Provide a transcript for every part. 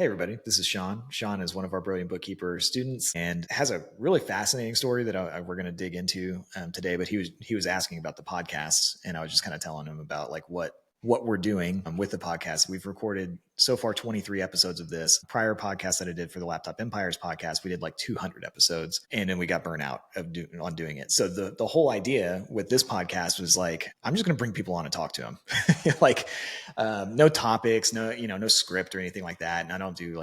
Hey everybody, this is Sean. Sean is one of our Brilliant Bookkeeper students and has a really fascinating story that we're going to dig into today. But he was asking about the podcasts, and I was just kind of telling him about like what we're doing with the podcast. We've recorded so far 23 episodes of this. Prior podcast that I did for the Laptop Empires podcast, we did like 200 episodes, and then we got burnt out on doing it. So the whole idea with this podcast was like, I'm just going to bring people on and talk to them, like no topics, no script or anything like that. And I don't do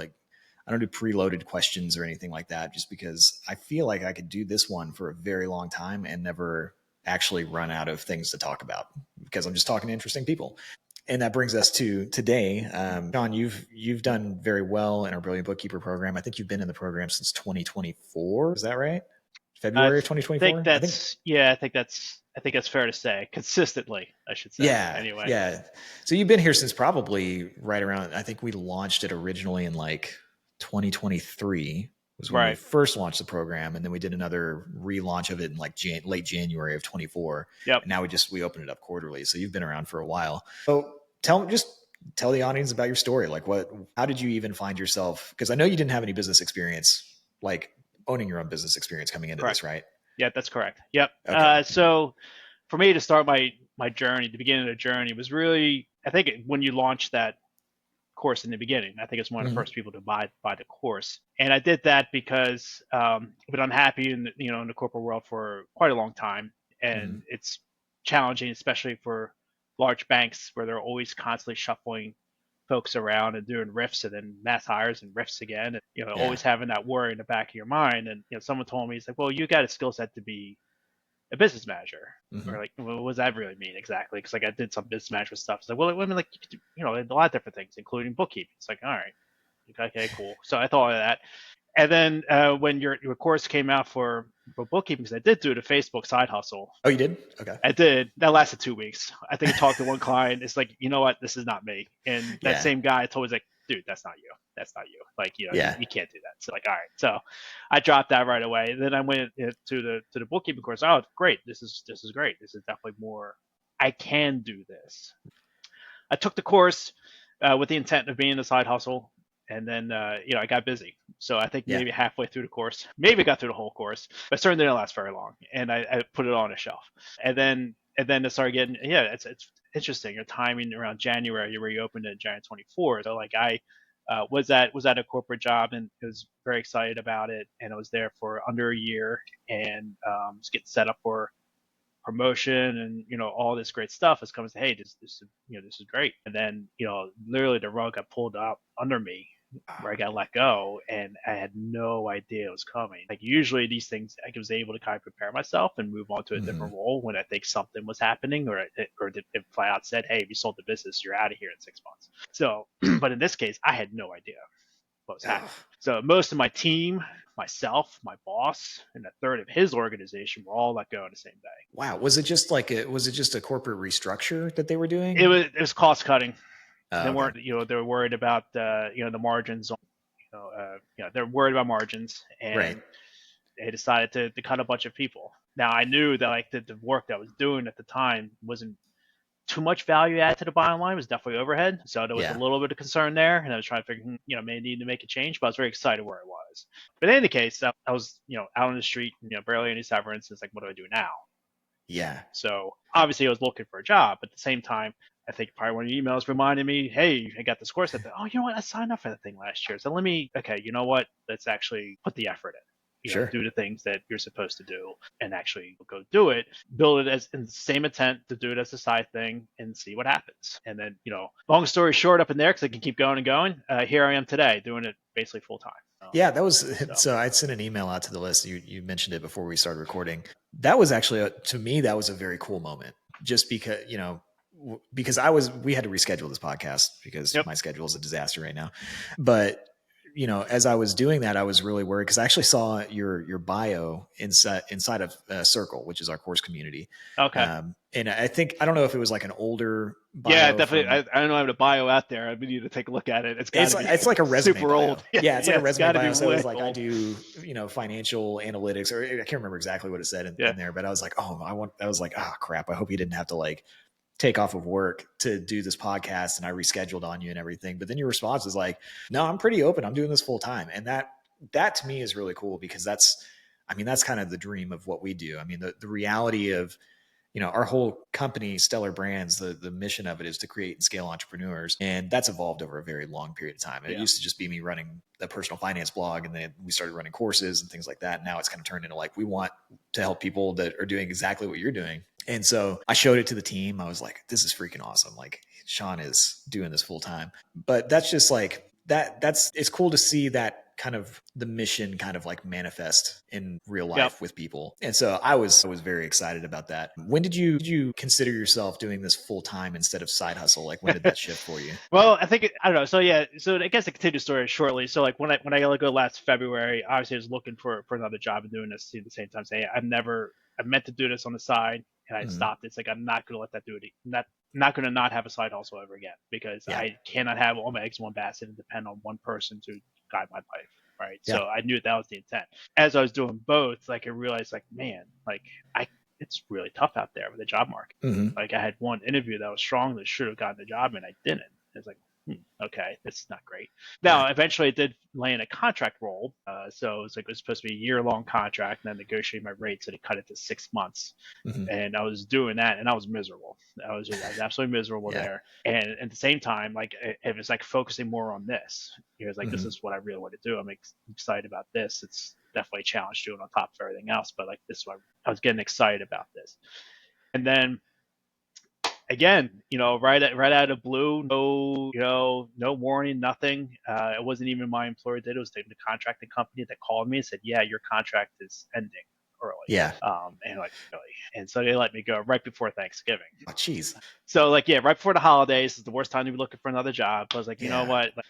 preloaded questions or anything like that, just because I feel like I could do this one for a very long time and never actually run out of things to talk about because I'm just talking to interesting people. And that brings us to today. Sean, you've done very well in our Brilliant Bookkeeper program. I think you've been in the program since 2024. Is that right? February of 2024? I think that's fair to say. Consistently, I should say. Yeah. Anyway. Yeah. So you've been here since probably right around, I think we launched it originally in like 2023 was when we first launched the program. And then we did another relaunch of it in like late January of 24. Yep. And now we open it up quarterly. So you've been around for a while. So tell the audience about your story. Like how did you even find yourself? Because I know you didn't have any business experience, like owning your own business experience coming into this, right? Yeah, that's correct. Yep. Okay. So for me to start my journey, the beginning of the journey was really, I think when you launched that course in the beginning, I think it's one of the first people to buy the course. And I did that because I've been unhappy in the corporate world for quite a long time. And it's challenging, especially for large banks where they're always constantly shuffling folks around and doing riffs and then mass hires and riffs again. And, always having that worry in the back of your mind. And, someone told me, it's like, well, you got a skill set to be a business manager. Or like, well, what does that really mean exactly? Because like I did some business management stuff. It's like, well, I mean, like, you could do, a lot of different things, including bookkeeping. It's like, all right, okay, cool. So I thought of that. And then when your course came out for bookkeeping, because I did do the Facebook side hustle. Oh, you did? Okay. I did. That lasted 2 weeks. I think I talked to one client. It's like, you know what? This is not me. And that same guy told me, like, dude, that's not you. That's not you. Like, you can't do that. So like, all right. So I dropped that right away. Then I went to the bookkeeping course. Oh, great. This is great. This is definitely more. I can do this. I took the course with the intent of being a side hustle. And then, I got busy. So I think maybe halfway through the course, maybe got through the whole course, but it certainly didn't last very long. And I put it on a shelf. And then it started getting, it's interesting. Your timing around January, where you opened it January 24. So like I was at a corporate job and was very excited about it. And I was there for under a year and was getting set up for promotion and all this great stuff is coming to, hey, this is great. And then literally the rug got pulled up under me where I got let go, and I had no idea it was coming. Like usually these things, I was able to kind of prepare myself and move on to a different role when I think something was happening, or it flat out said, hey, if you sold the business, you're out of here in 6 months. So, but in this case, I had no idea what was happening. So most of my team, myself, my boss, and a third of his organization were all let go on the same day. Wow. Was it just a corporate restructure that they were doing? It was cost cutting. They weren't, they were worried about, the margins. They're worried about margins, and they decided to cut a bunch of people. Now I knew that like the work that I was doing at the time wasn't too much value add to the bottom line. It was definitely overhead. So there was a little bit of concern there, and I was trying to figure, may need to make a change, but I was very excited where I was. But in any case, I was, out on the street, barely any severance. It's like, what do I do now? Yeah. So obviously I was looking for a job, but at the same time, I think probably one of your emails reminded me, hey, I got this course. I thought, oh, you know what? I signed up for that thing last year. So you know what? Let's actually put the effort in. Do the things that you're supposed to do and actually go do it. Build it as in the same intent to do it as a side thing and see what happens. And then, long story short up in there, because I can keep going and going, here I am today doing it basically full time. Yeah, that was so I'd sent an email out to the list. You mentioned it before we started recording. That was actually to me, that was a very cool moment, just because, we had to reschedule this podcast because my schedule is a disaster right now. But, as I was doing that, I was really worried because I actually saw your bio inside of Circle, which is our course community. Okay. And I don't know if it was like an older bio. Yeah, definitely. I don't know. I have a bio out there. I need to take a look at it. It's like a resume super bio. old. Yeah, it's like a resume bio. So it was like, old. I do, financial analytics, or I can't remember exactly what it said in there, but I was like, I was like, crap. I hope he didn't have to like take off of work to do this podcast and I rescheduled on you and everything. But then your response is like, no, I'm pretty open. I'm doing this full time. And that to me is really cool because that's kind of the dream of what we do. I mean, the reality of, our whole company, Stellar Brands, the mission of it is to create and scale entrepreneurs. And that's evolved over a very long period of time. It used to just be me running a personal finance blog, and then we started running courses and things like that. Now it's kind of turned into like, we want to help people that are doing exactly what you're doing. And so I showed it to the team. I was like, this is freaking awesome. Like, Sean is doing this full time. But that's just like, it's cool to see that kind of the mission kind of like manifest in real life with people. And so I was very excited about that. When did you consider yourself doing this full time instead of side hustle? Like, when did that shift for you? Well, I think I don't know. So I guess I continue the story shortly. So like when I go last February, obviously I was looking for another job and doing this at the same time, saying I meant to do this on the side and I stopped. It's like, I'm not going to let that do it. Not going to not have a side hustle ever again, because I cannot have all my eggs in one basket and depend on one person to guide my life. Right. Yeah. So I knew that was the intent. As I was doing both, like, I realized, like, man, like, it's really tough out there with the job market. Mm-hmm. Like, I had one interview that was strong that should have gotten the job and I didn't. It's like, okay, this is not great. Now, eventually I did land a contract role. So it was supposed to be a year-long contract, and then negotiated my rate, so they cut it to 6 months. Mm-hmm. And I was doing that, and I was miserable. I was absolutely miserable there. And at the same time, like, it was like focusing more on this. It was like, this is what I really want to do. I'm excited about this. It's definitely a challenge doing on top of everything else, but like, this is what I was getting excited about this. And then, again, right out of blue, no warning, nothing. It wasn't even my employer did. It was the contracting company that called me and said, yeah, your contract is ending early. Yeah. And like, really. And so they let me go right before Thanksgiving. Oh, jeez. So like, right before the holidays is the worst time to be looking for another job. I was like, you know what? Like,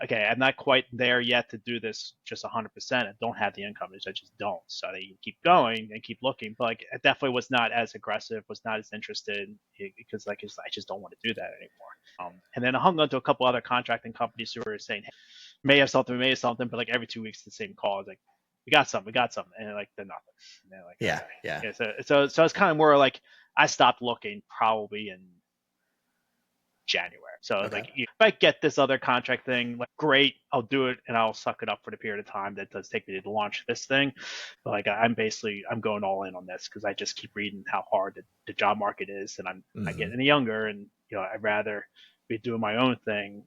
okay, I'm not quite there yet to do this just 100%. I don't have the income. I just don't. So they keep going and keep looking. But like, I definitely was not as aggressive, was not as interested, because like, I just don't want to do that anymore. And then I hung on to a couple other contracting companies who were saying, hey, may have something, but like every 2 weeks the same call. I was like, we got something. And like, they're nothing. And they're like, okay. So it's kind of more like, I stopped looking probably in January. So like, if I get this other contract thing, like, great, I'll do it and I'll suck it up for the period of time that does take me to launch this thing. But like, I'm going all in on this because I just keep reading how hard the job market is, and I'm not getting any younger, and I'd rather be doing my own thing,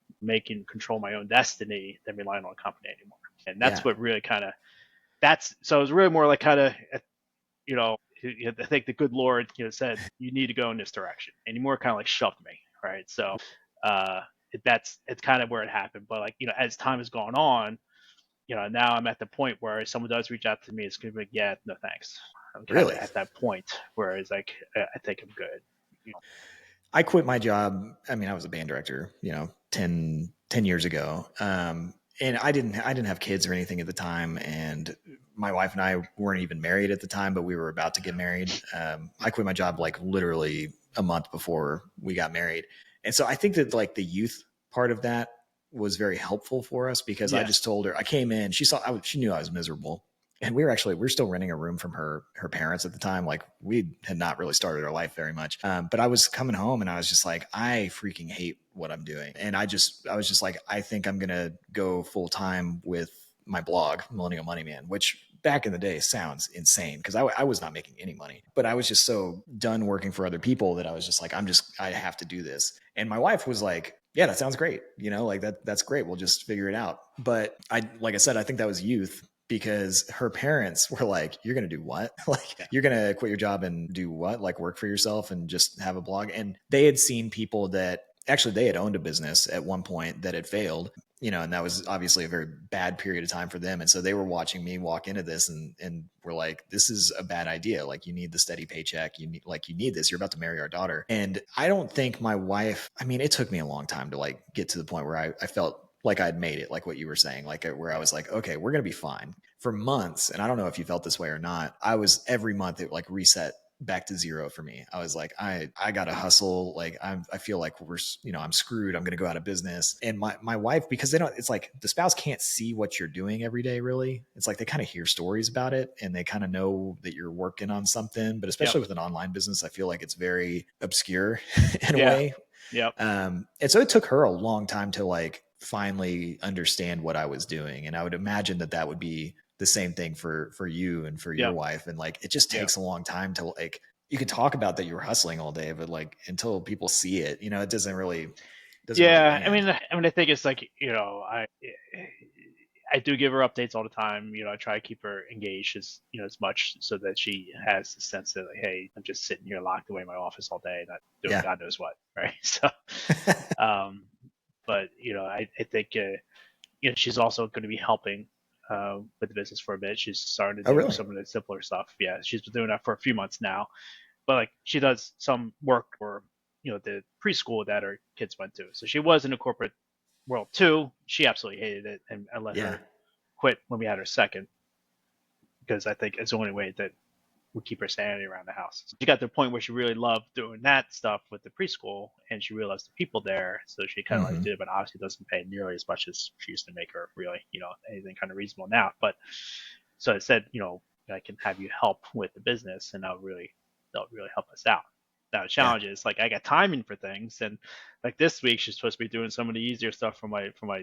control my own destiny, than relying on a company anymore. And that's what really so it was really more like kind of, I think the good Lord, said, you need to go in this direction, and he more kind of like shoved me. Right. So it's kind of where it happened. But like, as time has gone on, now I'm at the point where if someone does reach out to me, it's going to be like, yeah, no, thanks. I'm really at that point where it's like, I think I'm good. I quit my job. I mean, I was a band director, 10 years ago. And I didn't have kids or anything at the time. And my wife and I weren't even married at the time, but we were about to get married. I quit my job like literally a month before we got married. And so I think that like the youth part of that was very helpful for us, because I just told her, I came in, she knew I was miserable. And we were still renting a room from her parents at the time. Like, we had not really started our life very much. But I was coming home and I was just like, I freaking hate what I'm doing. And I was just like, I think I'm going to go full time with my blog, Millennial Money Man, which back in the day sounds insane, because I was not making any money, but I was just so done working for other people that I was just like, I have to do this. And my wife was like, yeah, that sounds great. Like that's great. We'll just figure it out. But like I said, I think that was youth, because her parents were like, you're going to do what? Like, you're going to quit your job and do what? Like, work for yourself and just have a blog. And they had seen people that actually, they had owned a business at one point that had failed, and that was obviously a very bad period of time for them. And so they were watching me walk into this and were like, this is a bad idea. Like, you need the steady paycheck. You need this. You're about to marry our daughter. And I don't think my wife, I mean, it took me a long time to like get to the point where I felt like I'd made it, like what you were saying, like where I was like, okay, we're going to be fine. For months, and I don't know if you felt this way or not, I was every month it like reset back to zero for me. I was like, I gotta hustle. Like I feel like I'm screwed. I'm gonna go out of business. And my wife, because it's like the spouse can't see what you're doing every day, really. It's like they kind of hear stories about it and they kind of know that you're working on something. But especially with an online business, I feel like it's very obscure in a way. Yep. And so it took her a long time to like finally understand what I was doing. And I would imagine that would be the same thing for you and for your wife. And like, it just takes a long time to like, you can talk about that you were hustling all day, but like until people see it, it doesn't really Yeah. land. I mean, I think it's like, I do give her updates all the time. I try to keep her engaged as much so that she has the sense that like, hey, I'm just sitting here locked away in my office all day, not doing God knows what. Right. So, but I think, she's also going to be helping with the business for a bit. She's starting to do some of the simpler stuff. Yeah, she's been doing that for a few months now. But like she does some work for the preschool that her kids went to. So she was in the corporate world too. She absolutely hated it, and I let her quit when we had her second because I think it's the only way that would keep her sanity around the house. She got to the point where she really loved doing that stuff with the preschool, and she realized the people there, so she kind of like did it, but obviously doesn't pay nearly as much as she used to make her really, anything kind of reasonable now. But so I said, I can have you help with the business, and that'll really help us out. Now the challenge is like I got timing for things, and like this week she's supposed to be doing some of the easier stuff for my for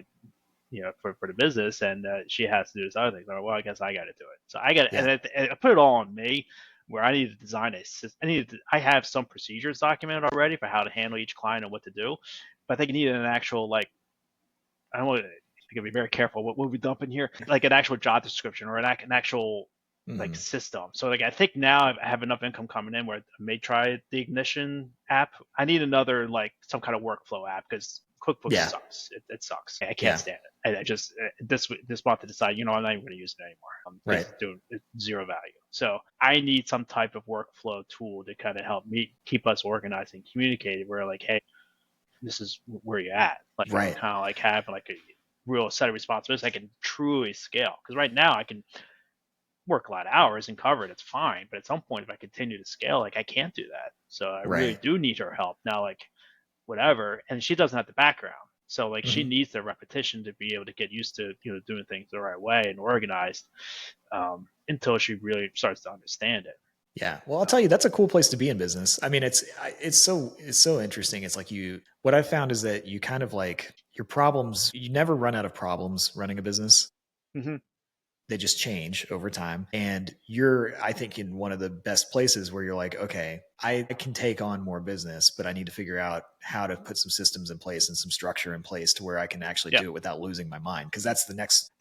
the business, and she has to do this other thing. Well, I guess I got to do it. So I got and I put it all on me, where I need to design a system. I have some procedures documented already for how to handle each client and what to do, but I think I need an actual like I don't want to. I gotta be very careful what we dump in here, like an actual job description or an actual like system. So like I think now I have enough income coming in where I may try the Ignition app. I need another like some kind of workflow app because QuickBooks sucks. It sucks. I can't stand it. I just this month to decide. I'm not even going to use it anymore. It's doing zero value. So I need some type of workflow tool to kind of help me keep us organized and communicated. Where like, hey, this is where you're at. Like kind of like having like a real set of responsibilities I can truly scale. Because right now I can work a lot of hours and cover it. It's fine. But at some point, if I continue to scale, like I can't do that. So I really do need her help now. Like whatever, and she doesn't have the background. So like she needs the repetition to be able to get used to doing things the right way and organized until she really starts to understand it. Yeah. Well, I'll tell you, that's a cool place to be in business. I mean, it's so interesting. It's like what I've found is that you kind of like your problems, you never run out of problems running a business. They just change over time. And you're, I think, in one of the best places where you're like, okay, I can take on more business, but I need to figure out how to put some systems in place and some structure in place to where I can actually do it without losing my mind. Cause that's the next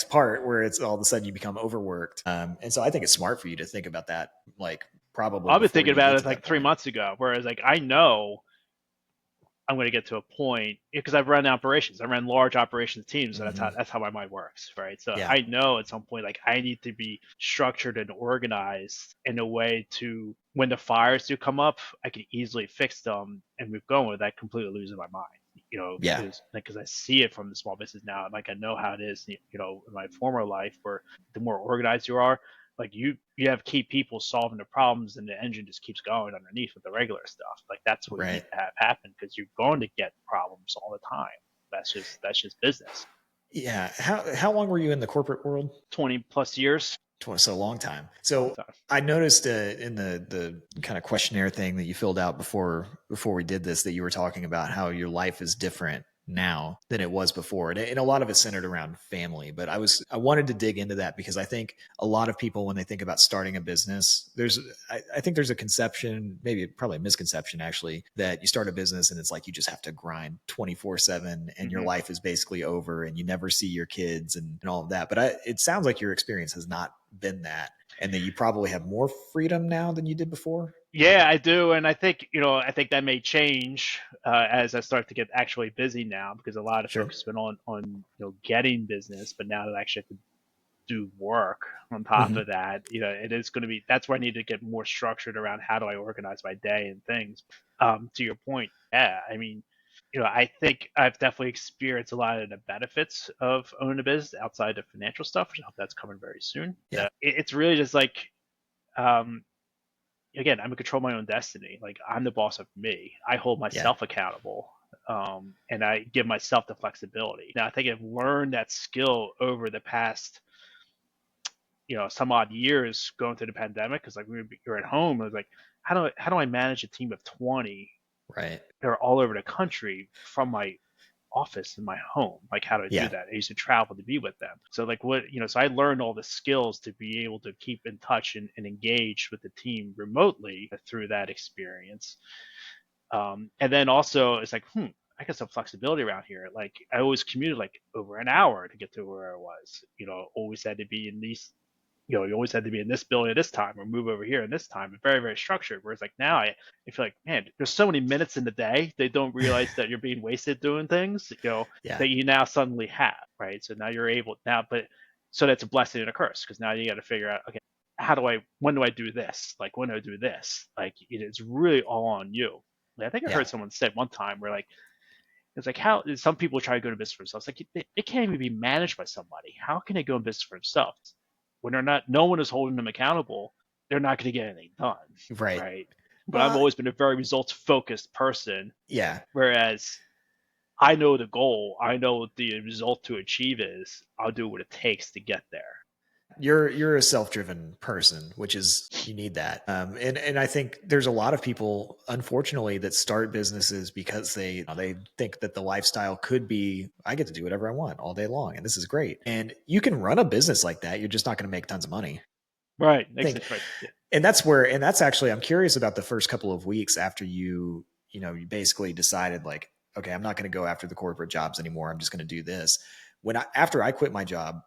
part where it's all of a sudden you become overworked. And so I think it's smart for you to think about that, like probably. I've been thinking about it like 3 months ago, whereas like I know I'm going to get to a point because I've run operations. I ran large operations teams, and that's how my mind works, right? So I know at some point, like I need to be structured and organized in a way to when the fires do come up, I can easily fix them and move going without completely losing my mind. Because I see it from the small business now. Like I know how it is, in my former life, where the more organized you are, like you have key people solving the problems and the engine just keeps going underneath with the regular stuff. Like that's what you need to have happen because you're going to get problems all the time. That's just business. Yeah. How long were you in the corporate world? 20 plus years. So a long time. So I noticed in the kind of questionnaire thing that you filled out before we did this, that you were talking about how your life is different now than it was before. And a lot of it's centered around family, but I wanted to dig into that because I think a lot of people, when they think about starting a business, I think there's a conception, probably a misconception actually, that you start a business and it's like, you just have to grind 24/7 and your life is basically over and you never see your kids and all of that. But it sounds like your experience has not been that, and that you probably have more freedom now than you did before. Yeah, I do, and I think that may change as I start to get actually busy now because a lot of focus has been on getting business, but now that I actually have to do work on top of that, it is going to be that's where I need to get more structured around how do I organize my day and things. To your point, yeah, I mean, I think I've definitely experienced a lot of the benefits of owning a business outside of financial stuff, which I hope that's coming very soon. Yeah, It's really just like. again, I'm in control of my own destiny. Like I'm the boss of me. I hold Yeah. myself accountable. And I give myself the flexibility. Now I think I've learned that skill over the past, some odd years going through the pandemic. Cause like you're at home. I was like, how do I manage a team of 20 Right. that are all over the country from my office in my home? Like how do I do Yeah. that? I used to travel to be with them. So like so I learned all the skills to be able to keep in touch and engage with the team remotely through that experience. And then also it's like, I got some flexibility around here. Like I always commuted like over an hour to get to where I was, always had to be in these, you always had to be in this building at this time or move over here in this time. Very, very structured. Whereas like now I feel like, man, there's so many minutes in the day. They don't realize that you're being wasted doing things, Yeah. that you now suddenly have, right? So now you're able now, but so that's a blessing and a curse because now you got to figure out, okay, when do I do this? Like when do I do this? Like it's really all on you. Like, I think I Yeah. heard someone said one time where like, it's like how some people try to go to business for themselves. Like it can't even be managed by somebody. How can they go in business for themselves when they're not? No one is holding them accountable. They're not going to get anything done, Right. right? But I've Well, always been a very results focused person. yeah. Whereas I know the goal, I know what the result to achieve is. I'll do what it takes to get there. You're a self-driven person, which is you need that. And I think there's a lot of people, unfortunately, that start businesses because they think that the lifestyle could be, I get to do whatever I want all day long, and this is great. And you can run a business like that. You're just not going to make tons of money. Right. I think, Right. Yeah. and that's actually, I'm curious about the first couple of weeks after you basically decided like, okay, I'm not going to go after the corporate jobs anymore. I'm just going to do this. After I quit my job,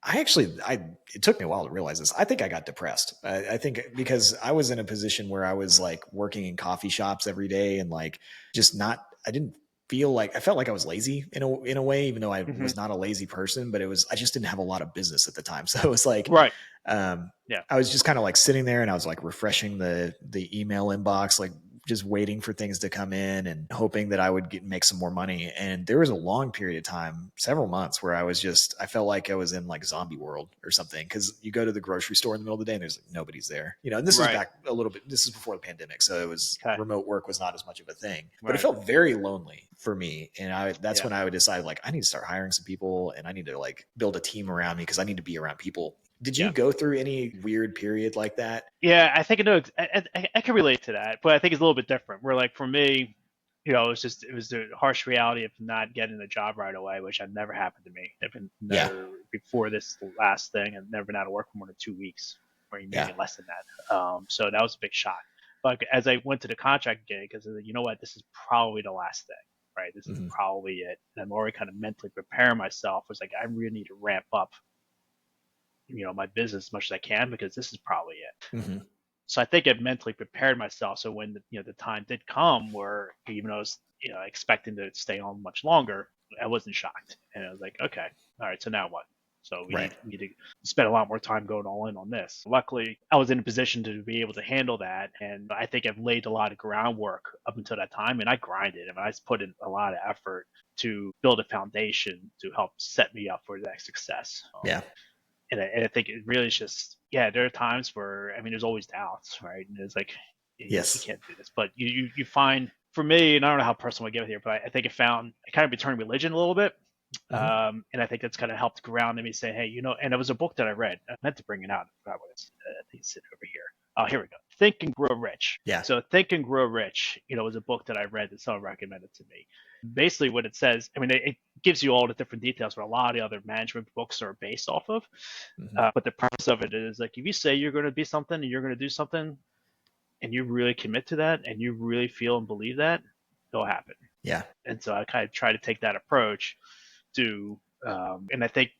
it took me a while to realize this. I think I got depressed. I think because I was in a position where I was like working in coffee shops every day and like just not, I didn't feel like, I felt like I was lazy in a way, even though I Mm-hmm. was not a lazy person, but I just didn't have a lot of business at the time. So it was like, Right. um, Yeah. I was just kind of like sitting there and I was like refreshing the email inbox, like just waiting for things to come in and hoping that I would make some more money. And there was a long period of time, several months, where I felt like I was in like zombie world or something. Cause you go to the grocery store in the middle of the day and there's like nobody's there, and this was Right. back a little bit, this is before the pandemic. So Okay. remote work was not as much of a thing, but it Right. felt very lonely for me. And that's Yeah. when I would decide like, I need to start hiring some people and I need to like build a team around me because I need to be around people. Did you Yeah. go through any weird period like that? Yeah, I think I know. I can relate to that, but I think it's a little bit different. Where like for me, it was the harsh reality of not getting a job right away, which had never happened to me. I've been Yeah. never before this last thing, and never been out of work for more than 2 weeks, or Yeah. maybe less than that. So that was a big shock. But as I went to the contract gig, because you know what, this is probably the last thing, right? This is Mm-hmm. probably it. And I'm already kind of mentally preparing myself. It's like I really need to ramp up, my business as much as I can because this is probably it. Mm-hmm. So I think I mentally prepared myself. So when the time did come where even though I was expecting to stay on much longer, I wasn't shocked, and I was like, okay, all right, so now what? So we Right. need to spend a lot more time going all in on this. Luckily, I was in a position to be able to handle that, and I think I've laid a lot of groundwork up until that time, and I grinded, and I put in a lot of effort to build a foundation to help set me up for that success. Yeah. And I think it really is just, yeah, there are times where, I mean, there's always doubts, right? And it's like, you Yes. can't do this. But you find, for me, and I don't know how personal I get with here, but I think I kind of returned religion a little bit. Mm-hmm. And I think that's kind of helped ground me, say, hey, and it was a book that I read. I meant to bring it out. I forgot what it's, I think it's sitting over here. Oh, here we go. Think and Grow Rich. Yeah. So Think and Grow Rich, was a book that I read that someone recommended to me. Basically what it says, I mean, it gives you all the different details what a lot of the other management books are based off of. Mm-hmm. But the premise of it is like, if you say you're going to be something and you're going to do something and you really commit to that and you really feel and believe that, it'll happen. Yeah. And so I kind of try to take that approach to, and I think,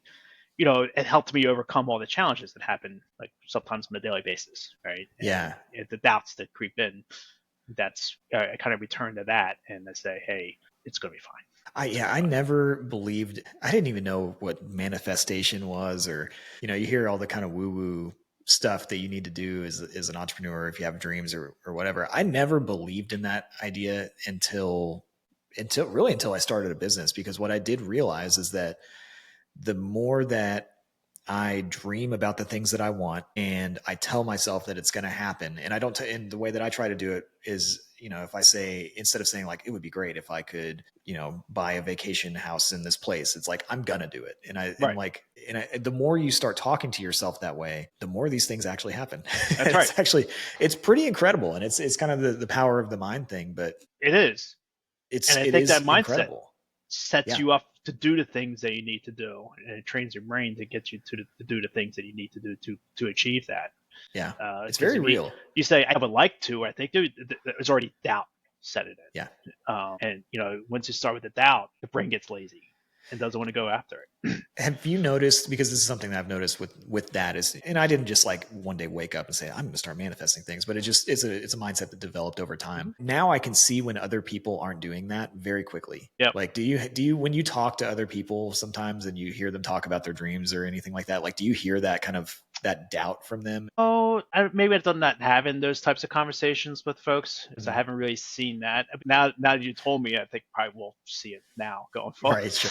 it helped me overcome all the challenges that happen, like sometimes on a daily basis, right? Yeah. And the doubts that creep in, I kind of return to that and I say, hey, it's going to be fine. I never believed, I didn't even know what manifestation was, or, you hear all the kind of woo woo stuff that you need to do as an entrepreneur, if you have dreams or whatever. I never believed in that idea until I started a business, because what I did realize is that the more that I dream about the things that I want and I tell myself that it's going to happen. And I don't, and the way that I try to do it is, if I say, instead of saying like, it would be great if I could, buy a vacation house in this place, it's like, I'm going to do it. And the more you start talking to yourself that way, the more these things actually happen. That's right. It's pretty incredible. And it's kind of the power of the mind thing, but it is. And I think that mindset incredible. sets you up to do the things that you need to do, and it trains your brain to get you to do the things that you need to do to achieve that. Yeah, it's very real. You say I would like to, I think there's already doubt set it in. Yeah, and once you start with the doubt, the brain gets lazy and doesn't want to go after it. Have you noticed, because this is something that I've noticed with that is, and I didn't just like one day wake up and say, I'm going to start manifesting things, but it's a mindset that developed over time. Now I can see when other people aren't doing that very quickly. Yep. Like, do you, when you talk to other people sometimes and you hear them talk about their dreams or anything like that, like, do you hear that kind of that doubt from them? Oh, maybe I've done that having those types of conversations with folks, because I haven't really seen that. Now that you told me, I think I probably will see it now going forward. Right, sure.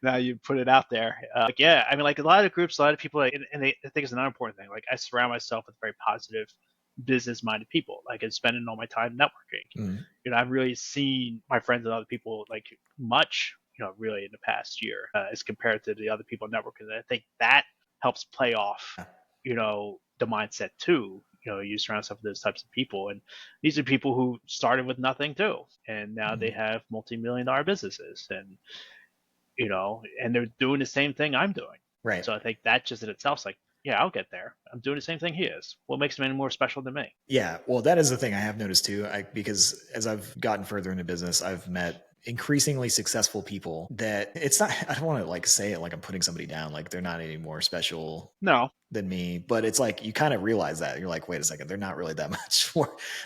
Now you put it out there. I mean, like a lot of groups, a lot of people, I think it's another important thing. Like I surround myself with very positive, business-minded people. Like I'm spending all my time networking. I've really seen my friends and other people like much, really in the past year as compared to the other people networking. And I think that helps play off, the mindset too. You surround yourself with those types of people, and these are people who started with nothing too, and now they have multi-million-dollar businesses, and and they're doing the same thing I'm doing. Right. So I think that just in itself is like, yeah, I'll get there. I'm doing the same thing he is. What makes him any more special than me? Yeah. Well, that is the thing I have noticed too. Because as I've gotten further into business, I've met increasingly successful people that it's not, I don't want to like say it like I'm putting somebody down, like they're not any more special than me, but it's like, you kind of realize that you're like, wait a second, they're not really that much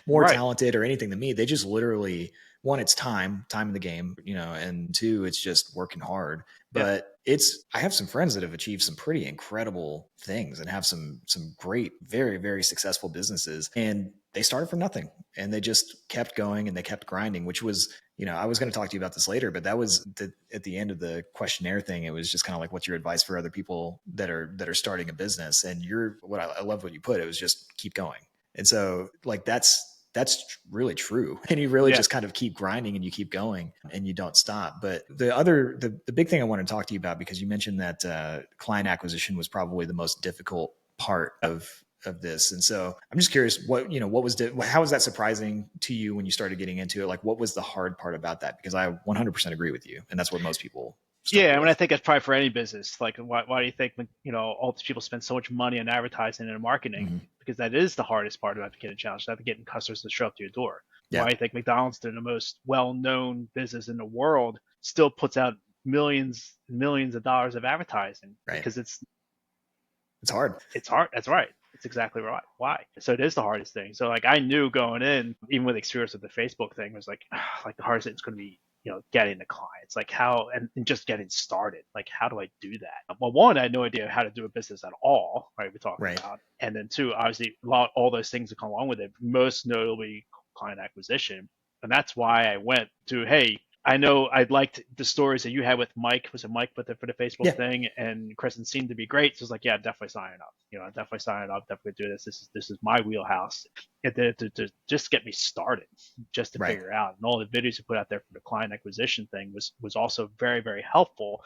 more talented or anything than me. They just literally, one, it's time in the game, and two, it's just working hard. But I have some friends that have achieved some pretty incredible things and have some great, very, very successful businesses. And they started from nothing and they just kept going and they kept grinding, which was, I was going to talk to you about this later, but that was at the end of the questionnaire thing. It was just kind of like, what's your advice for other people that are starting a business? And I love what you put. It was just keep going. And so like, that's really true. And you really just kind of keep grinding and you keep going and you don't stop. But the big thing I want to talk to you about, because you mentioned that client acquisition was probably the most difficult part of this. And so I'm just curious how was that surprising to you when you started getting into it? Like, what was the hard part about that? Because I 100% agree with you. And that's what most people I mean, I think that's probably for any business. Like, why do you think, all these people spend so much money on advertising and marketing? Because that is the hardest part about getting challenged, not getting customers to show up to your door. Why do you think McDonald's, they're the most well-known business in the world, still puts out millions and millions of dollars of advertising? Right. Because it's hard. It's hard. That's right. It's exactly right. Why? So it is the hardest thing. So like I knew going in, even with experience with the Facebook thing, was like the hardest thing is going to be, getting the clients, like how, and just getting started. Like, how do I do that? Well, one, I had no idea how to do a business at all, right? We're talking about. And then two, obviously all those things that come along with it, most notably client acquisition. And that's why I went to, hey, I know I liked the stories that you had with Mike. Was it Mike for the Facebook thing? And Kristen seemed to be great. So I was like, yeah, definitely signing up. Definitely signing up. Definitely do this. This is my wheelhouse. And to just get me started, just to figure out. And all the videos you put out there for the client acquisition thing was also very, very helpful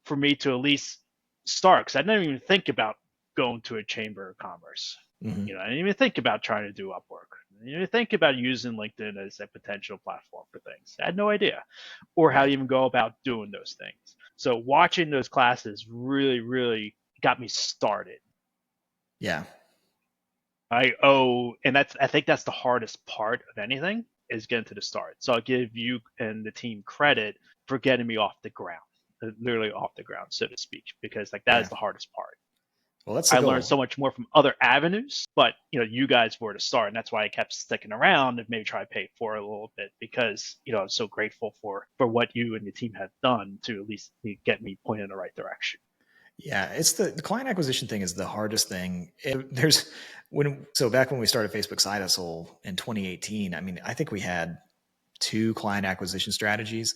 for me to at least start. Because I didn't even think about going to a chamber of commerce. I didn't even think about trying to do Upwork. Think about using LinkedIn as a potential platform for things. I had no idea, or how to even go about doing those things. So watching those classes really, really got me started. Yeah. I think that's the hardest part of anything, is getting to the start. So I'll give you and the team credit for getting me off the ground, literally off the ground, so to speak, because like that is the hardest part. Well, I learned so much more from other avenues, but you guys were to start, and that's why I kept sticking around and maybe try to pay for it a little bit, because I'm so grateful for what you and your team have done to at least get me pointed in the right direction. Yeah, it's the client acquisition thing is the hardest thing. Back when we started Facebook Side Hustle in 2018, I mean, I think we had 2 client acquisition strategies.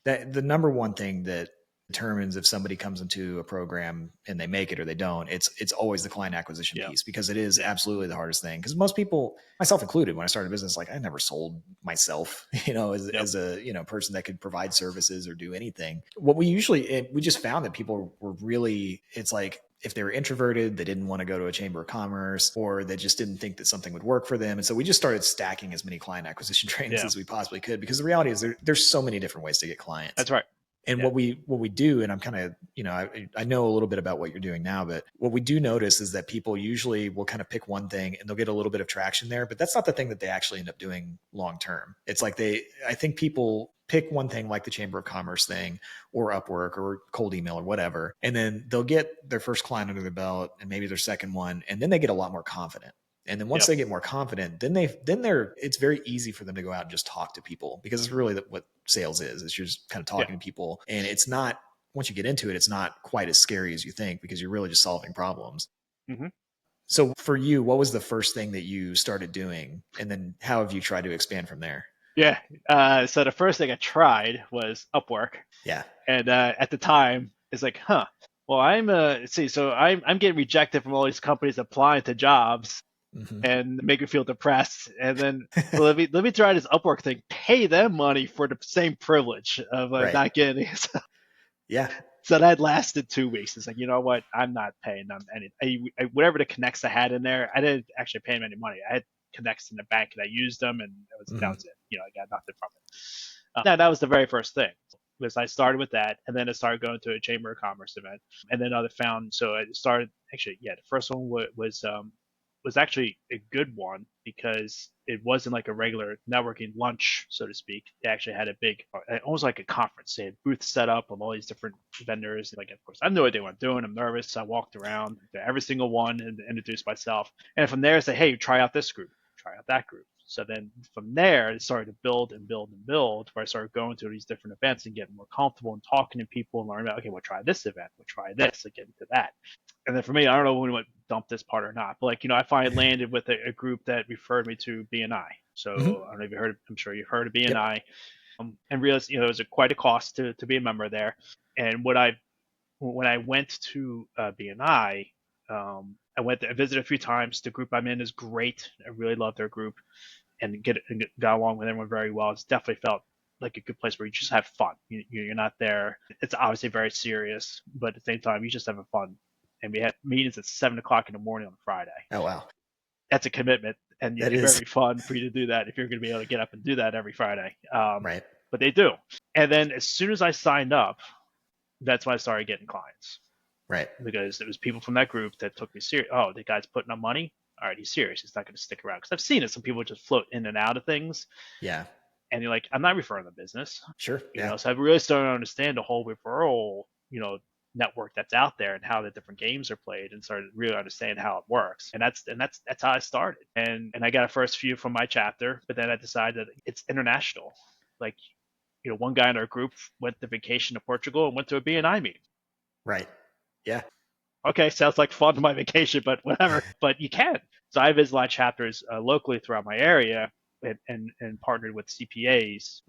That the number one thing that determines if somebody comes into a program and they make it or they don't. It's always the client acquisition piece, because it is absolutely the hardest thing. Because most people, myself included, when I started a business, like I never sold myself, as a, person that could provide services or do anything. What we just found that people were really, it's like, if they were introverted, they didn't want to go to a chamber of commerce, or they just didn't think that something would work for them. And so we just started stacking as many client acquisition trainings as we possibly could, because the reality is there's so many different ways to get clients. That's right. And what we do, and I'm kind of, I know a little bit about what you're doing now, but what we do notice is that people usually will kind of pick one thing and they'll get a little bit of traction there, but that's not the thing that they actually end up doing long term. It's like I think people pick one thing like the Chamber of Commerce thing or Upwork or cold email or whatever, and then they'll get their first client under their belt and maybe their second one, and then they get a lot more confident. And then once they get more confident, then it's very easy for them to go out and just talk to people, because it's really what sales is. It's just kind of talking to people. And it's not, once you get into it, it's not quite as scary as you think, because you're really just solving problems. Mm-hmm. So for you, what was the first thing that you started doing? And then how have you tried to expand from there? Yeah. So the first thing I tried was Upwork. Yeah. And at the time, it's like, well, I'm getting rejected from all these companies applying to jobs. Mm-hmm. And make me feel depressed. And then let me try this Upwork thing, pay them money for the same privilege of not getting it. So that lasted 2 weeks. It's like, you know what? I'm not paying them any. Whatever the connects I had in there, I didn't actually pay them any money. I had connects in the bank and I used them, and that was it. I got nothing from it. That was the very first thing. Was I started with that, and then I started going to a Chamber of Commerce event, and then so I started the first one was actually a good one, because it wasn't like a regular networking lunch, so to speak. They actually had a big, almost like a conference. They had booths set up of all these different vendors. Like, of course, I have no idea what I'm doing. I'm nervous. So I walked around to every single one and introduced myself. And from there, I say, hey, try out this group, try out that group. So then from there, it started to build and build and build, where I started going to these different events and getting more comfortable and talking to people and learning about, okay, we'll try this event, we'll try this, and get into that. And then for me, I don't know when we dump this part or not, but I finally landed with a group that referred me to BNI. So I don't know if you heard, I'm sure you've heard of BNI, and realized, it was quite a cost to be a member there. And when I went to BNI, I visited a few times. The group I'm in is great. I really love their group, and got along with everyone very well. It's definitely felt like a good place where you just have fun. You're not there. It's obviously very serious, but at the same time, you just have fun. And we had meetings at 7:00 in the morning on Friday. Oh, wow. That's a commitment. And it's very fun for you to do that if you're going to be able to get up and do that every Friday. Right. But they do. And then as soon as I signed up, that's when I started getting clients. Right. Because it was people from that group that took me serious. Oh, the guy's putting up money? All right, he's serious. He's not going to stick around. Because I've seen it. Some people just float in and out of things. Yeah. And you're like, I'm not referring the business. Sure. So I've really started to understand the whole referral, network that's out there and how the different games are played, and started to really understand how it works. And that's how I started. And I got a first few from my chapter, but then I decided that it's international. Like, one guy in our group went to vacation to Portugal and went to a BNI meeting. Right. Yeah. Okay, sounds like fun to my vacation, but whatever. But you can. So I visit a lot of chapters locally throughout my area, and partnered with CPAs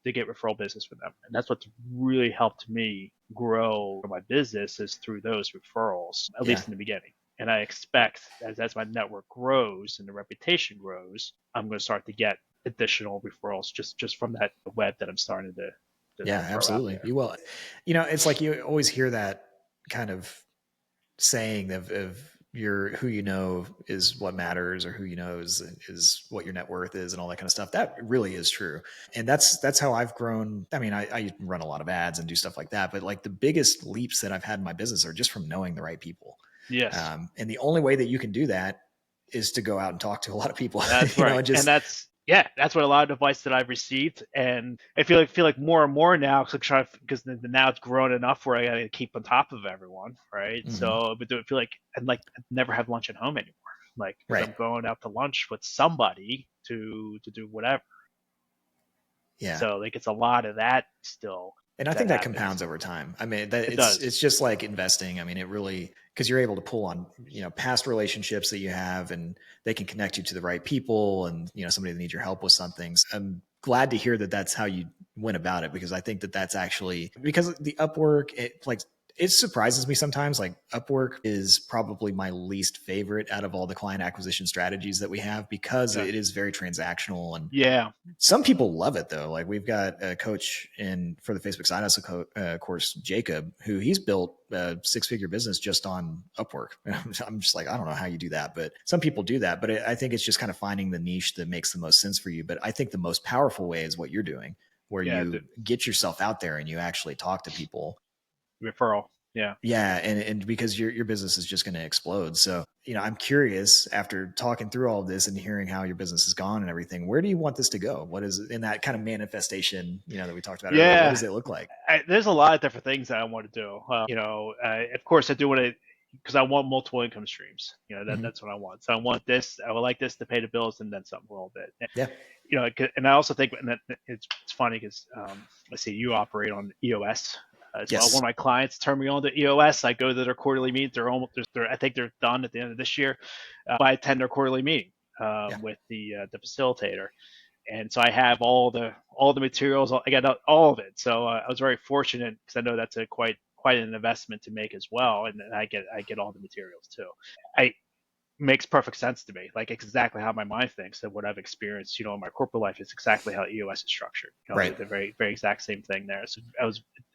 to get referral business for them. And that's what's really helped me grow my business, is through those referrals, at least in the beginning. And I expect as my network grows and the reputation grows, I'm going to start to get additional referrals just from that web that I'm starting to yeah, absolutely. You will. It's like you always hear that kind of saying of who you know is what matters, or who you know is what your net worth is, and all that kind of stuff. That really is true. And that's how I've grown. I mean, I run a lot of ads and do stuff like that, but like the biggest leaps that I've had in my business are just from knowing the right people. Yes. And the only way that you can do that is to go out and talk to a lot of people. That's right. And that's what a lot of advice that I've received, and I feel like more and more now, because now it's grown enough where I got to keep on top of everyone, right? Mm-hmm. So, but I feel like I never have lunch at home anymore. Like, I'm going out to lunch with somebody to do whatever. Yeah. So like it's a lot of that still. And I think that compounds over time. I mean, it's just like investing. I mean, it really, because you're able to pull on, past relationships that you have, and they can connect you to the right people, and, somebody that needs your help with something. So I'm glad to hear that that's how you went about it, because I think that that's actually, because the Upwork, it surprises me sometimes. Like Upwork is probably my least favorite out of all the client acquisition strategies that we have, because it is very transactional. And some people love it though. Like we've got a coach for the Facebook Side Hustle course, Jacob, who he's built a 6-figure business just on Upwork. I'm just like, I don't know how you do that, but some people do that. But I think it's just kind of finding the niche that makes the most sense for you. But I think the most powerful way is what you're doing, where you get yourself out there and you actually talk to people. Referral. Yeah. Yeah. And because your business is just going to explode. So, I'm curious, after talking through all of this and hearing how your business has gone and everything, where do you want this to go? What is in that kind of manifestation, that we talked about earlier? What does it look like? There's a lot of different things that I want to do. Of course I do want to, because I want multiple income streams. That's what I want. So I want this, I would like this to pay the bills and then something a little bit. Yeah. And I also think, and it's funny because, let's see, you operate on EOS. As well. One of my clients turned me on to EOS. I go to their quarterly meetings. I think they're done at the end of this year. But I attend their quarterly meeting with the facilitator, and so I have all the materials. I got all of it. So I was very fortunate, because I know that's quite an investment to make as well, and I get all the materials too. Makes perfect sense to me. Like exactly how my mind thinks, and what I've experienced, in my corporate life is exactly how EOS is structured. Right. The very, very exact same thing there. So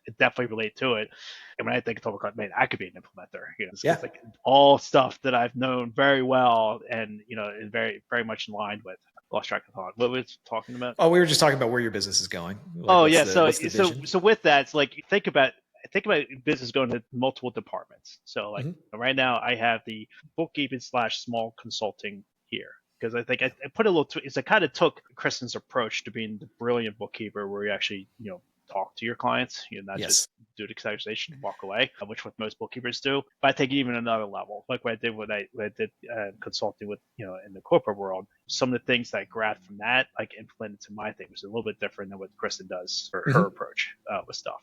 it definitely relate to it. And when I think of man, I could be an implementer. It's like all stuff that I've known very well, and and very, very much in line with. Lost track of thought. What was we talking about? Oh, we were just talking about where your business is going. So with that, it's like think about business going to multiple departments. So like right now I have the bookkeeping / small consulting here, because I think I put a little I kind of took Kristen's approach to being the Brilliant Bookkeeper, where you actually talk to your clients, not just do the categorization and walk away, which what most bookkeepers do. But I take it even another level, like what I did when I did consulting with in the corporate world. Some of the things that I grabbed from that, like implemented to my thing, was a little bit different than what Kristen does for her approach with stuff.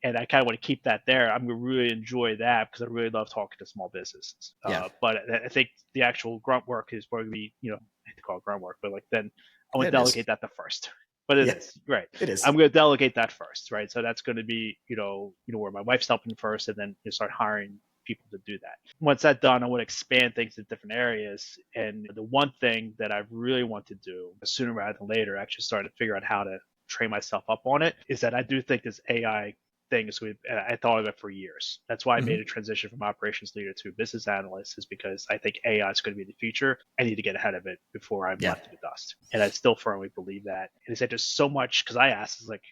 And I kind of want to keep that there. I'm going to really enjoy that, because I really love talking to small businesses. But I think the actual grunt work is going to be, I hate to call it grunt work, but like then I want to delegate that the first. But it is, right? It is. I'm going to delegate that first, right? So that's going to be, where my wife's helping first, and then start hiring people to do that. Once that's done, I want to expand things to different areas. And the one thing that I really want to do sooner rather than later, actually start to figure out how to train myself up on it, is that I do think this AI thing is I thought of it for years. That's why I made a transition from operations leader to business analyst, is because I think AI is going to be the future. I need to get ahead of it before I'm left in the dust. And I still firmly believe that. And it's just so much, because I asked, it's like,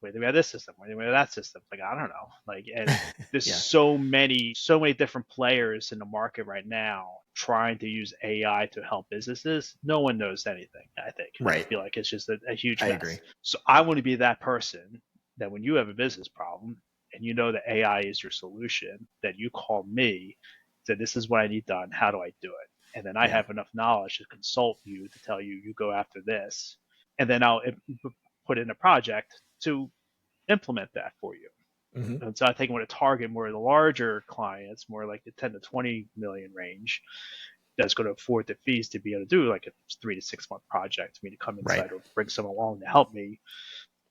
where do we have this system? Where do we have that system? Like, I don't know. Like, and there's so many different players in the market right now trying to use AI to help businesses. No one knows anything, I think. Right. I feel like it's just a huge mess. I agree. So I want to be that person that when you have a business problem and that AI is your solution, that you call me, that this is what I need done, how do I do it? And then I have enough knowledge to consult you, to tell you go after this, and then I'll put in a project to implement that for you. And so I think I want to target more of the larger clients, more like the 10 to 20 million range, that's going to afford the fees to be able to do like a 3 to 6 month project for me to come inside or bring someone along to help me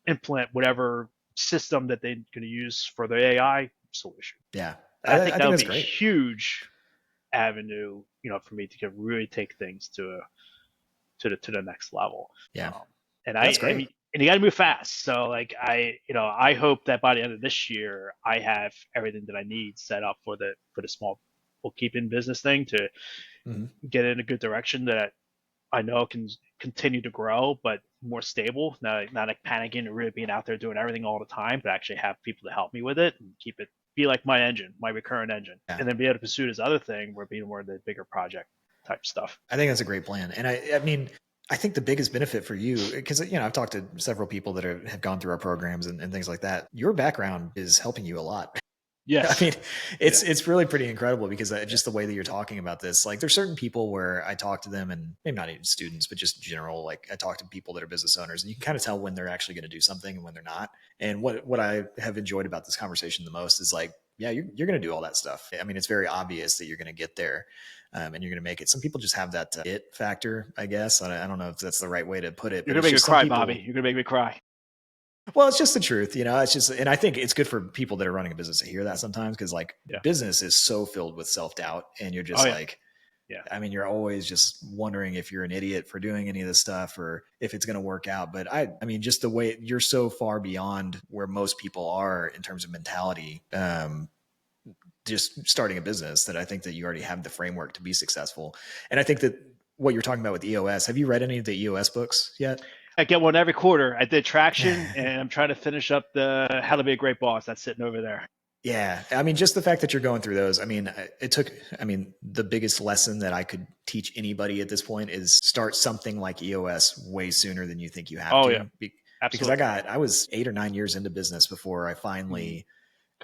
implement whatever system that they're going to use for the AI solution. Yeah. I think that would be a huge avenue, for me to really take things to the next level. Yeah. And that's great. I mean, and you got to move fast. So like I hope that by the end of this year, I have everything that I need set up for the small bookkeeping business thing to get in a good direction that I know can continue to grow, but more stable, not like panicking or really being out there doing everything all the time, but actually have people to help me with it and keep it, be like my engine, my recurrent engine, and then be able to pursue this other thing where being more of the bigger project type stuff. I think that's a great plan. And I mean, I think the biggest benefit for you, because, I've talked to several people that have gone through our programs and things like that. Your background is helping you a lot. Yes. I mean, it's really pretty incredible, because just the way that you're talking about this, like there's certain people where I talk to them, and maybe not even students, but just general, like I talk to people that are business owners, and you can kind of tell when they're actually going to do something and when they're not. And what I have enjoyed about this conversation the most is like, yeah, you're going to do all that stuff. I mean, it's very obvious that you're going to get there. And you're going to make it. Some people just have that it factor, I guess. I don't know if that's the right way to put it. You're going to make me cry, Bobby. You're going to make me cry. Well, it's just the truth, it's just, and I think it's good for people that are running a business to hear that sometimes. Cause like business is so filled with self-doubt and you're just I mean, you're always just wondering if you're an idiot for doing any of this stuff or if it's going to work out. But I mean, just the way you're so far beyond where most people are in terms of mentality, just starting a business, that I think that you already have the framework to be successful. And I think that what you're talking about with EOS, have you read any of the EOS books yet? I get one every quarter. I did Traction, and I'm trying to finish up the How to Be a Great Boss. That's sitting over there. Yeah. I mean, just the fact that you're going through those, I mean, the biggest lesson that I could teach anybody at this point is start something like EOS way sooner than you think you have to. Yeah. Because I was 8 or 9 years into business before I finally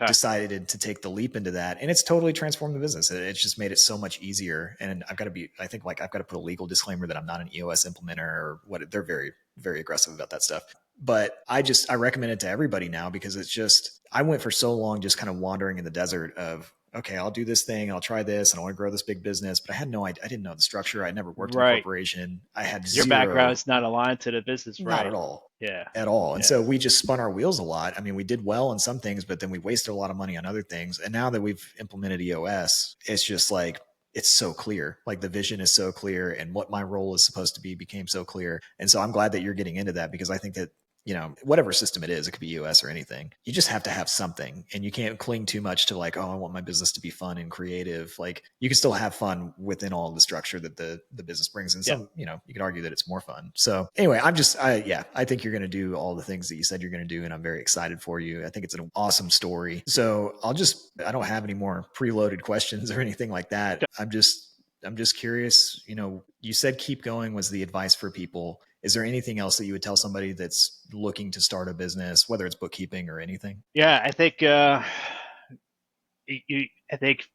decided to take the leap into that. And it's totally transformed the business. It's just made it so much easier. And I've got to put a legal disclaimer that I'm not an EOS implementer or what. They're very, very aggressive about that stuff. But I recommend it to everybody now because it's just, I went for so long just kind of wandering in the desert of, okay, I'll do this thing. I'll try this and I want to grow this big business. But I had I didn't know the structure. I never worked in a corporation. I had your background is not aligned to the business, right? Not at all. Yeah. At all. And so we just spun our wheels a lot. I mean, we did well on some things, but then we wasted a lot of money on other things. And now that we've implemented EOS, it's just like, it's so clear. Like the vision is so clear and what my role is supposed to be became so clear. And so I'm glad that you're getting into that because I think that, whatever system it is, it could be EOS or anything. You just have to have something and you can't cling too much to like, oh, I want my business to be fun and creative. Like you can still have fun within all the structure that the business brings. And some, you could argue that it's more fun. So anyway, I think you're going to do all the things that you said you're going to do. And I'm very excited for you. I think it's an awesome story. So I don't have any more preloaded questions or anything like that. I'm just curious, you said keep going was the advice for people. Is there anything else that you would tell somebody that's looking to start a business, whether it's bookkeeping or anything? Yeah, I think I think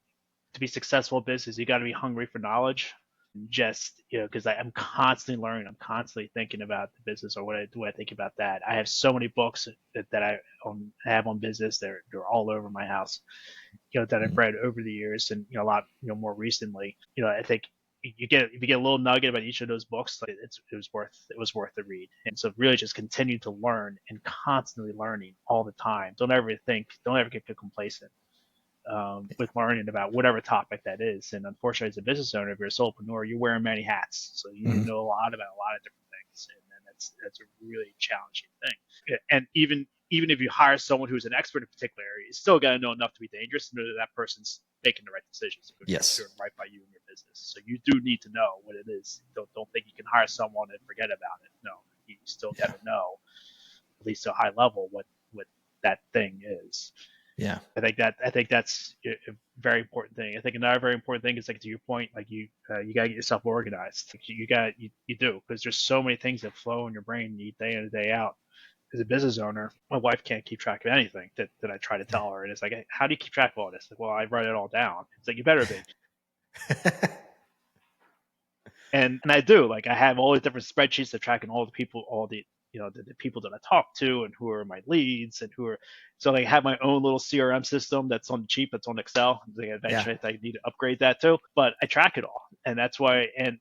to be successful in business, you got to be hungry for knowledge. Just because I'm constantly learning, I'm constantly thinking about the business or what I think about that. I have so many books that I have on business. They're all over my house, that I've read over the years, and a lot more recently. I think if you get a little nugget about each of those books, like it was worth the read. And so really just continue to learn and constantly learning all the time. Don't ever get too complacent with learning about whatever topic that is. And unfortunately, as a business owner, if you're a solopreneur, you're wearing many hats, so you need to know a lot about a lot of different things, and then that's a really challenging thing. And even if you hire someone who's an expert in a particular area, you still got to know enough to be dangerous to know that that person's making the right decisions. Yes. Doing right by you and your business. So you do need to know what it is. Don't think you can hire someone and forget about it. No, you still got to know, at least to a high level, what that thing is. Yeah. I think that's a very important thing. I think another very important thing is, like, to your point, like you got to get yourself organized. You do, because there's so many things that flow in your brain day in and day out. As a business owner, my wife can't keep track of anything that I try to tell her. And it's like, hey, how do you keep track of all this? Like, well, I write it all down. It's like, you better be. and I do. Like, I have all these different spreadsheets that tracking all the people, all the the people that I talk to and who are my leads and who are. So I have my own little CRM system that's on cheap. That's on Excel. Like, eventually, I need to upgrade that too. But I track it all, and that's why. And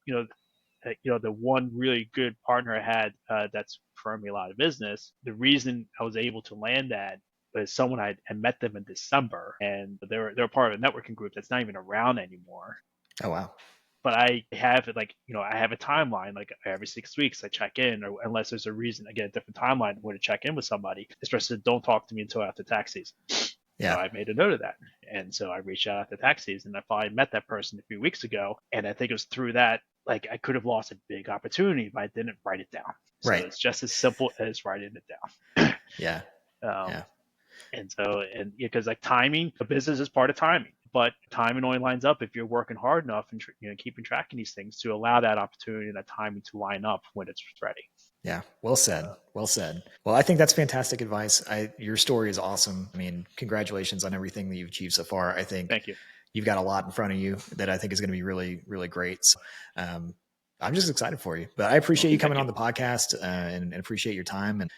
the one really good partner I had that's earned me a lot of business. The reason I was able to land that was someone I met them in December, and they're part of a networking group that's not even around anymore. Oh wow! But I have it, like, I have a timeline, like every 6 weeks I check in, or unless there's a reason I get a different timeline where to check in with somebody. Especially, don't talk to me until after tax season. Yeah. So I made a note of that. And so I reached out after tax season. I finally met that person a few weeks ago. And I think it was through that, like, I could have lost a big opportunity if I didn't write it down. So right. It's just as simple as writing it down. Yeah. And so, because like timing, a business is part of timing. But timing only lines up if you're working hard enough and keeping track of these things to allow that opportunity and that timing to line up when it's ready. Yeah. Well said. Well said. Well, I think that's fantastic advice. Your story is awesome. I mean, congratulations on everything that you've achieved so far. I think Thank you. You've got a lot in front of you that I think is going to be really, really great. So, I'm just excited for you, but I appreciate you coming on the podcast and appreciate your time. And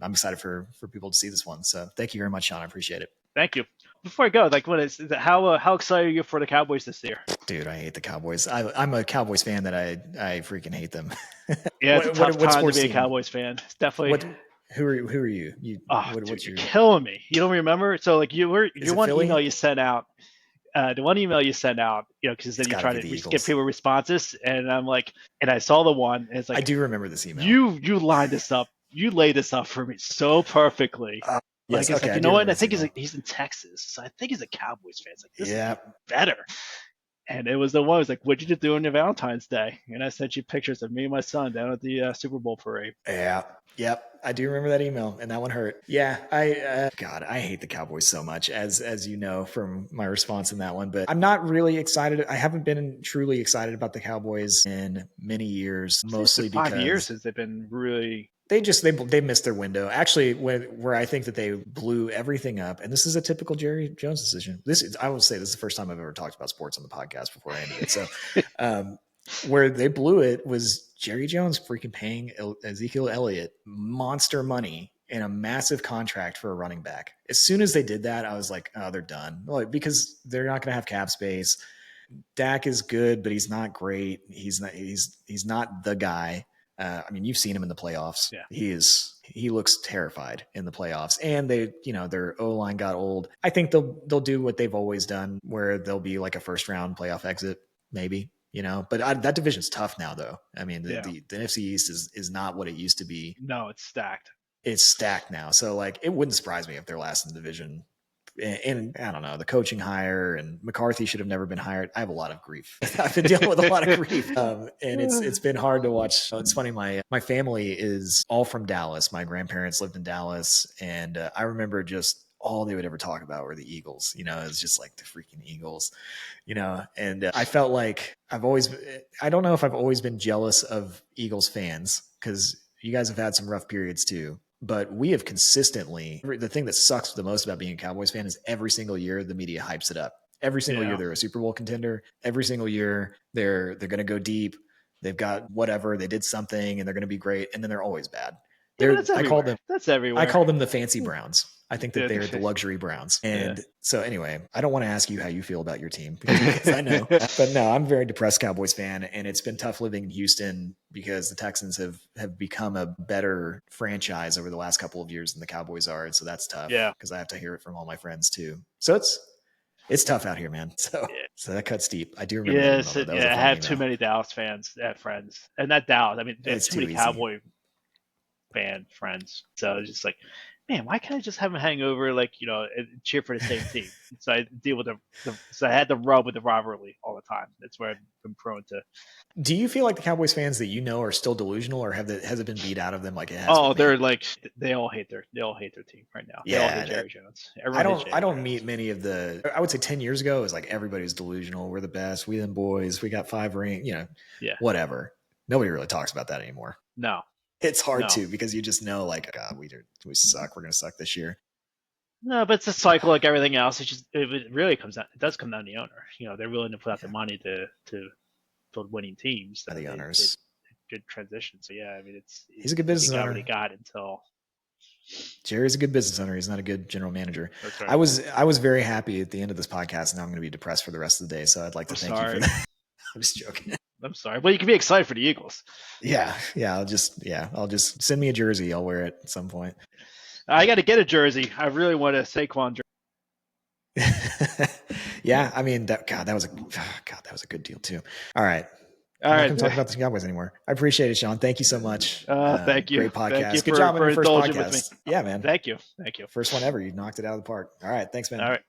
I'm excited for people to see this one. So thank you very much, Sean. I appreciate it. Thank you. Before I go, like, how excited are you for the Cowboys this year? Dude, I hate the Cowboys. I'm a Cowboys fan that I freaking hate them. Yeah, it's a tough time to be a Cowboys fan. It's definitely. Who are you? Dude, you're killing me. You don't remember? So like your one Philly? email you sent out. The one email you sent out, because then you try to get people responses, and I'm like, and I saw the one, and it's like, I do remember this email. You lined this up. You laid this up for me so perfectly. Yes, like, it's like, you know what? And I think he's in Texas, so I think he's a Cowboys fan. It's like, this is better. And it was the one. It was like, what'd you do on your Valentine's Day? And I sent you pictures of me and my son down at the Super Bowl parade. Yeah. Yep. I do remember that email, and that one hurt. Yeah. God, I hate the Cowboys so much, as you know from my response in that one. But I'm not really excited. I haven't been truly excited about the Cowboys in many years, mostly because 5 years since they've been really. They missed their window. Actually, where I think that they blew everything up, and this is a typical Jerry Jones decision. I will say this is the first time I've ever talked about sports on the podcast before I ended it. So where they blew it was Jerry Jones freaking paying Ezekiel Elliott monster money in a massive contract for a running back. As soon as they did that, I was like, oh, they're done. Like, because they're not going to have cap space. Dak is good, but he's not great. He's not the guy. I mean, you've seen him in the playoffs. Yeah. He looks terrified in the playoffs, and their O-line got old. I think they'll do what they've always done, where they'll be like a first round playoff exit, maybe, but that division's tough now though. I mean, the NFC East is not what it used to be. No, it's stacked. It's stacked now. So like, it wouldn't surprise me if they're last in the division. And I don't know, the coaching hire, and McCarthy should have never been hired. I have a lot of grief. I've been dealing with a lot of grief. And it's been hard to watch. It's funny. My family is all from Dallas. My grandparents lived in Dallas. And I remember just all they would ever talk about were the Eagles. It's just like the freaking Eagles, and I felt like I don't know if I've always been jealous of Eagles fans, because you guys have had some rough periods too. But we have consistently, the thing that sucks the most about being a Cowboys fan is every single year the media hypes it up. Every single year they're a Super Bowl contender. Every single year they're going to go deep. They've got whatever, they did something and they're going to be great. And then they're always bad. That's everywhere. I call them the fancy Browns. I think that they're the luxury Browns. And so anyway, I don't want to ask you how you feel about your team, because I know, but no, I'm a very depressed Cowboys fan, and it's been tough living in Houston because the Texans have become a better franchise over the last couple of years than the Cowboys are. And so that's tough, because I have to hear it from all my friends too. So it's tough out here, man. So that cuts deep. I do remember. Yes, I had too many Dallas fans at friends, and that Dallas. I mean, there's too many Cowboy fan friends. So it's just like, man, why can't I just have them hang over, like, and cheer for the same team? So I deal with so I had to rub with the rivalry all the time. That's where I've been prone to. Do you feel like the Cowboys fans that are still delusional, or has it been beat out of them like it has? Oh, they're like, they all hate their team right now. They all hate Jerry Jones. I don't meet many of I would say 10 years ago, it was like everybody was delusional. We're the best. We them boys. We got 5 rings. Whatever. Nobody really talks about that anymore. No. It's hard to, because you just know, like, God, we suck. We're going to suck this year. No, but it's a cycle like everything else. It really comes down. It does come down to the owner. They're willing to put out the money to build winning teams. The owners. Good transition. So I mean, he's a good business owner. He got until Jerry's a good business owner. He's not a good general manager. That's right. I was very happy at the end of this podcast. Now I'm going to be depressed for the rest of the day. So I'd like to thank you for that. I'm just joking. I'm sorry. Well, you can be excited for the Eagles. Yeah. I'll just send me a jersey. I'll wear it at some point. I got to get a jersey. I really want a Saquon jersey. Yeah. I mean, that was a good deal too. All right. I'm not going to talk about the Cowboys anymore. I appreciate it, Sean. Thank you so much. Thank you. Great podcast. Thank you Good job on your first indulging podcast. with me. Yeah, man. Thank you. First one ever. You knocked it out of the park. All right. Thanks, man. All right.